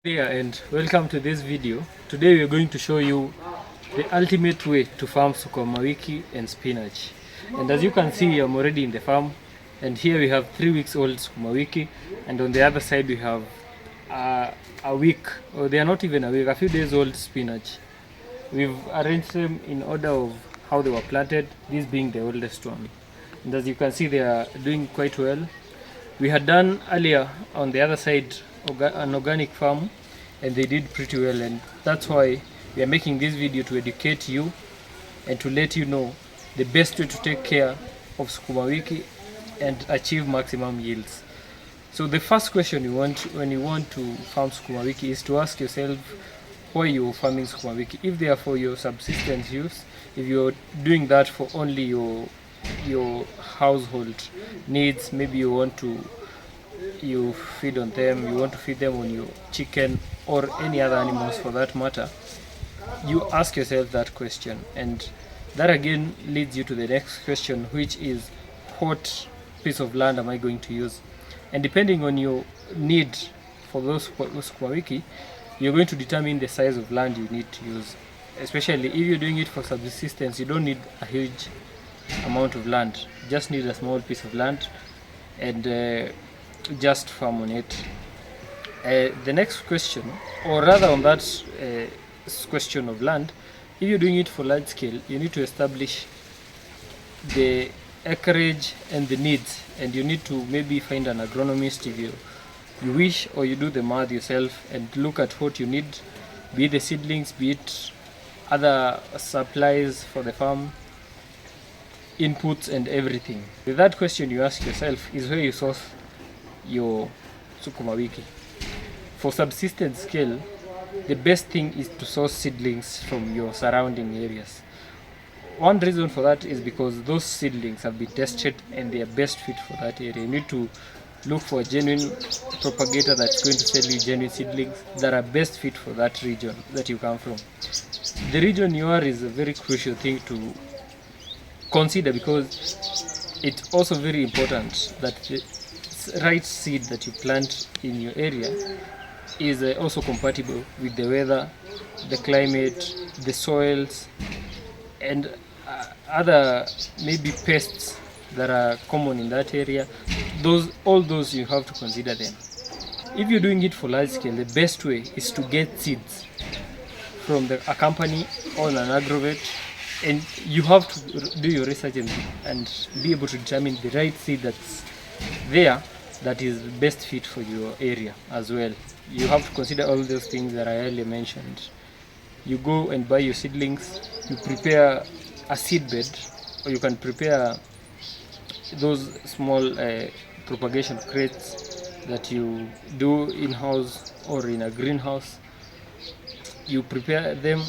And welcome to this video. Today we are going to show you the ultimate way to farm Sukumawiki and spinach. And as you can see, I'm already in the farm, and here we have 3 weeks old Sukumawiki, and on the other side we have a week, or they are not even a week, a few days old spinach. We've arranged them in order of how they were planted, this being the oldest one. And as you can see, they are doing quite well. We had done earlier on the other side an organic farm, and they did pretty well, and that's why we are making this video to educate you and to let you know the best way to take care of Sukumawiki and achieve maximum yields. So the first question you want when you want to farm Sukumawiki is to ask yourself why you're farming Sukumawiki. If they are for your subsistence use, if you're doing that for only your household needs, maybe you feed on them, you want to feed them on your chicken or any other animals for that matter, you ask yourself that question, and that again leads you to the next question, which is what piece of land am I going to use? And depending on your need for those Sukumawiki, you're going to determine the size of land you need to use. Especially if you're doing it for subsistence, you don't need a huge amount of land, you just need a small piece of land and just farm on it. The next question, or rather on that question of land, if you're doing it for large scale, you need to establish the acreage and the needs, and you need to maybe find an agronomist if you wish, or you do the math yourself and look at what you need, be it the seedlings, be it other supplies for the farm, inputs and everything. With that question you ask yourself is where you source your Sukumawiki. For subsistence scale, the best thing is to source seedlings from your surrounding areas. One reason for that is because those seedlings have been tested and they are best fit for that area. You need to look for a genuine propagator that's going to sell you genuine seedlings that are best fit for that region that you come from. The region you are is a very crucial thing to consider, because it's also very important that the right seed that you plant in your area is also compatible with the weather, the climate, the soils, and other maybe pests that are common in that area. All those you have to consider them. If you're doing it for large scale, the best way is to get seeds from a company or an agrovet, and you have to do your research and be able to determine the right seed that's there that is best fit for your area as well. You have to consider all those things that I earlier mentioned. You go and buy your seedlings, you prepare a seedbed, or you can prepare those small propagation crates that you do in-house or in a greenhouse. You prepare them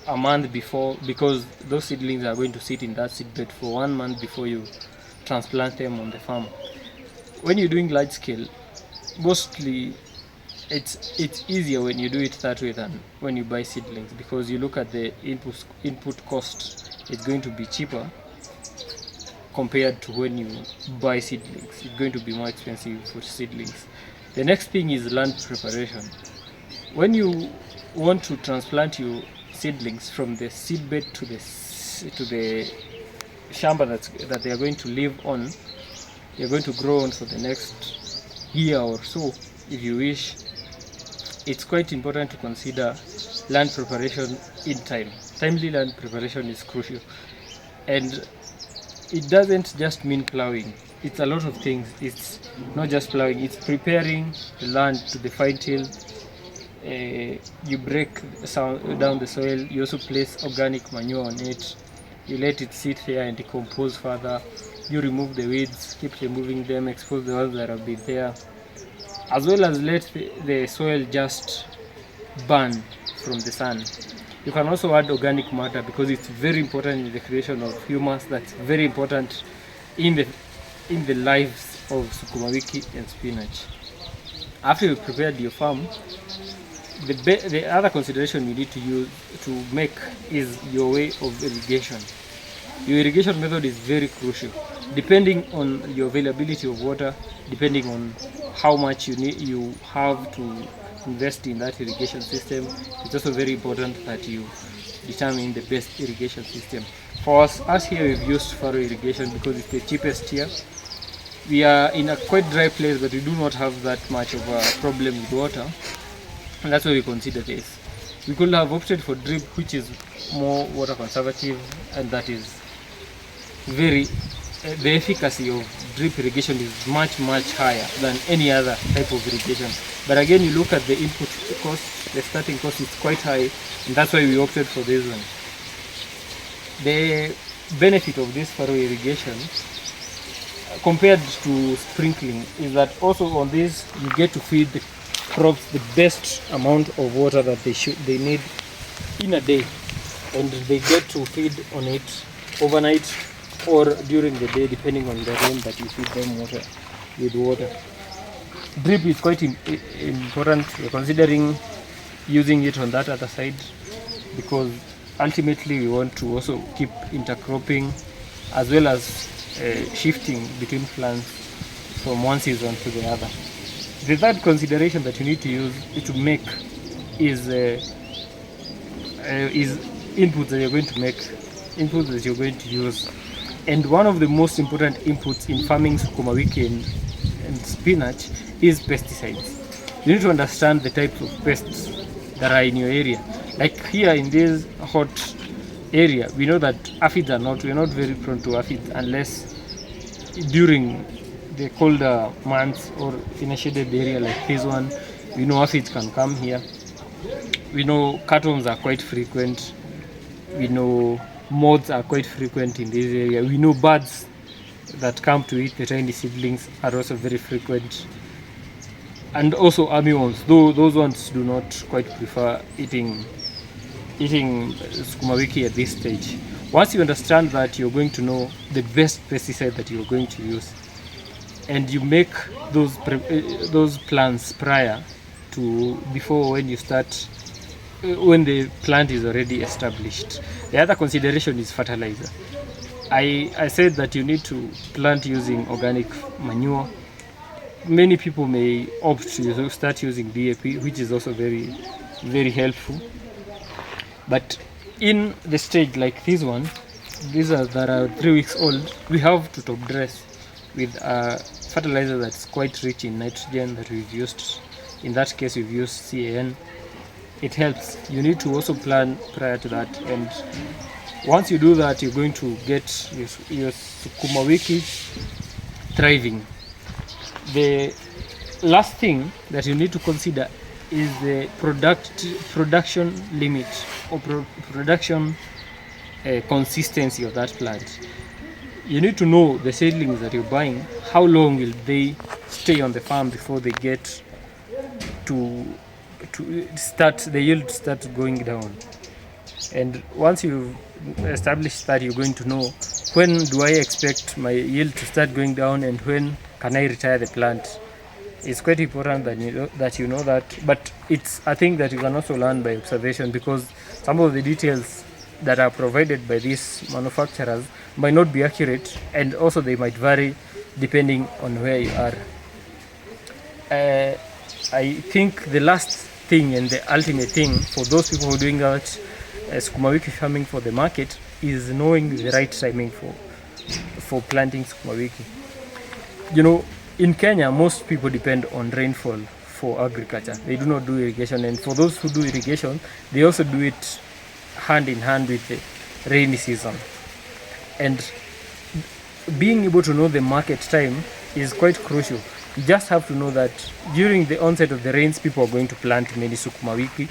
a month before, because those seedlings are going to sit in that seedbed for 1 month before you transplant them on the farm. When you're doing large scale, mostly it's easier when you do it that way than when you buy seedlings, because you look at the input cost. It's going to be cheaper compared to when you buy seedlings. It's going to be more expensive for seedlings. The next thing is land preparation. When you want to transplant your seedlings from the seedbed to the shamba that they are going to live on, you're going to grow on for the next year or so if you wish, it's quite important to consider land preparation in time. Timely land preparation is crucial, and it doesn't just mean plowing. It's a lot of things. It's not just plowing, it's preparing the land to the fine till. You break down the soil, you also place organic manure on it, you let it sit there and decompose further, you remove the weeds, keep removing them, expose the ones that have been there, as well as let the soil just burn from the sun. You can also add organic matter, because it's very important in the creation of humus. That's very important in the lives of Sukumawiki and spinach. After you've prepared your farm, the other consideration you need to make is your way of irrigation. Your irrigation method is very crucial, depending on your availability of water, depending on how much you have to invest in that irrigation system, it's also very important that you determine the best irrigation system. For us here, we've used furrow irrigation because it's the cheapest here. We are in a quite dry place, but we do not have that much of a problem with water, and that's why we consider this. We could have opted for drip, which is more water conservative, and that is very the efficacy of drip irrigation is much higher than any other type of irrigation. But again, you look at the input cost, the starting cost is quite high, and that's why we opted for this one. The benefit of this furrow irrigation compared to sprinkling is that also on this you get to feed the crops the best amount of water that they need in a day, and they get to feed on it overnight or during the day, depending on the rain that you feed them with water. Drip is quite important. We're considering using it on that other side because ultimately we want to also keep intercropping as well as shifting between plants from one season to the other. The third consideration that you need to make is inputs that you're going to use. And one of the most important inputs in farming Sukumawiki and spinach is pesticides. You need to understand the types of pests that are in your area. Like here in this hot area, we know that we're not very prone to aphids unless during the colder months or in a shaded area like this one. We know aphids can come here. We know cutworms are quite frequent. We know moths are quite frequent in this area. We know birds that come to eat the tiny seedlings are also very frequent. And also armyworms, though those ones do not quite prefer eating Sukumawiki at this stage. Once you understand that, you're going to know the best pesticide that you're going to use, and you make those plans prior to before when you start when the plant is already established. The other consideration is fertilizer. I said that you need to plant using organic manure. Many people may opt to start using DAP, which is also very helpful. But in the stage like this one, that are 3 weeks old, we have to top dress with a fertilizer that's quite rich in nitrogen that we've used. In that case, we've used CAN. It helps. You need to also plan prior to that, and once you do that, you're going to get your Sukumawiki thriving. The last thing that you need to consider is the production limit or production consistency of that plant. You need to know the seedlings that you're buying, how long will they stay on the farm before they get to start the yield starts going down. And once you've established that, you're going to know when do I expect my yield to start going down and when can I retire the plant. It's quite important that you know that, but it's a thing that you can also learn by observation, because some of the details that are provided by these manufacturers might not be accurate, and also they might vary depending on where you are. I think the last thing and the ultimate thing for those people who are doing that Sukumawiki farming for the market is knowing the right timing for planting Sukumawiki. You know, in Kenya, most people depend on rainfall for agriculture. They do not do irrigation, and for those who do irrigation, they also do it hand in hand with the rainy season. And being able to know the market time is quite crucial. You just have to know that during the onset of the rains, people are going to plant many Sukumawiki.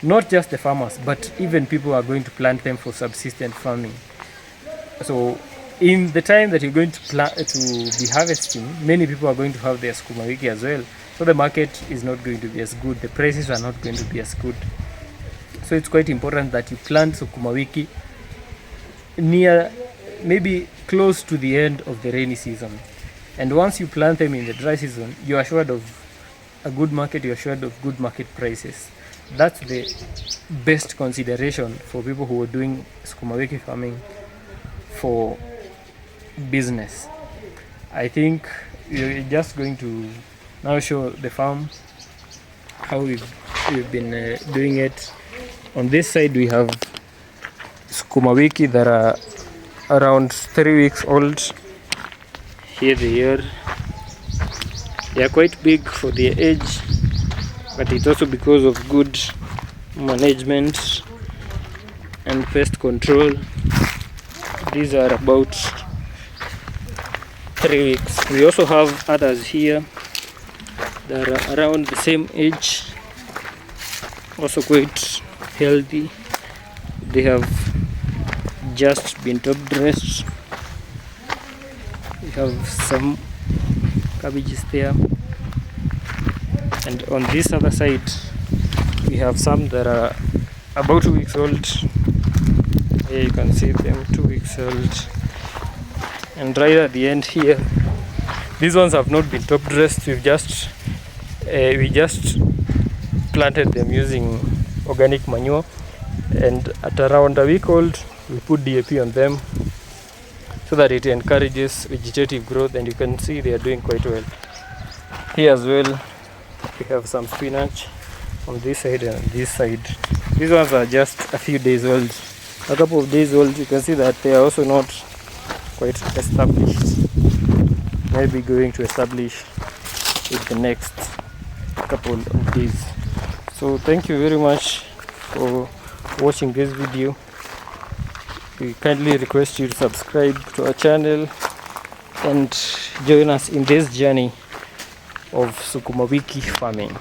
Not just the farmers, but even people are going to plant them for subsistence farming. So in the time that you're going to be harvesting, many people are going to have their Sukumawiki as well. So the market is not going to be as good. The prices are not going to be as good. So it's quite important that you plant Sukumawiki near, maybe close to the end of the rainy season. And once you plant them in the dry season, you're assured of a good market, you're assured of good market prices. That's the best consideration for people who are doing Sukumawiki farming for business. I think we're just going to now show the farm how we've been doing it. On this side we have Sukumawiki that are around 3 weeks old. Here they are. They are quite big for their age, but it's also because of good management and pest control. These are about 3 weeks. We also have others here that are around the same age, also quite healthy. They have just been top dressed. We have some cabbages there, and on this other side we have some that are about 2 weeks old. Here you can see them, 2 weeks old. And right at the end here, these ones have not been top dressed. We just planted them using organic manure, and at around a week old we put DAP on them so that it encourages vegetative growth, and you can see they are doing quite well. Here as well we have some spinach on this side and on this side. These ones are just a few days old, a couple of days old. You can see that they are also not quite established. Maybe going to establish in the next couple of days. So thank you very much for watching this video. We kindly request you to subscribe to our channel and join us in this journey of Sukumawiki farming.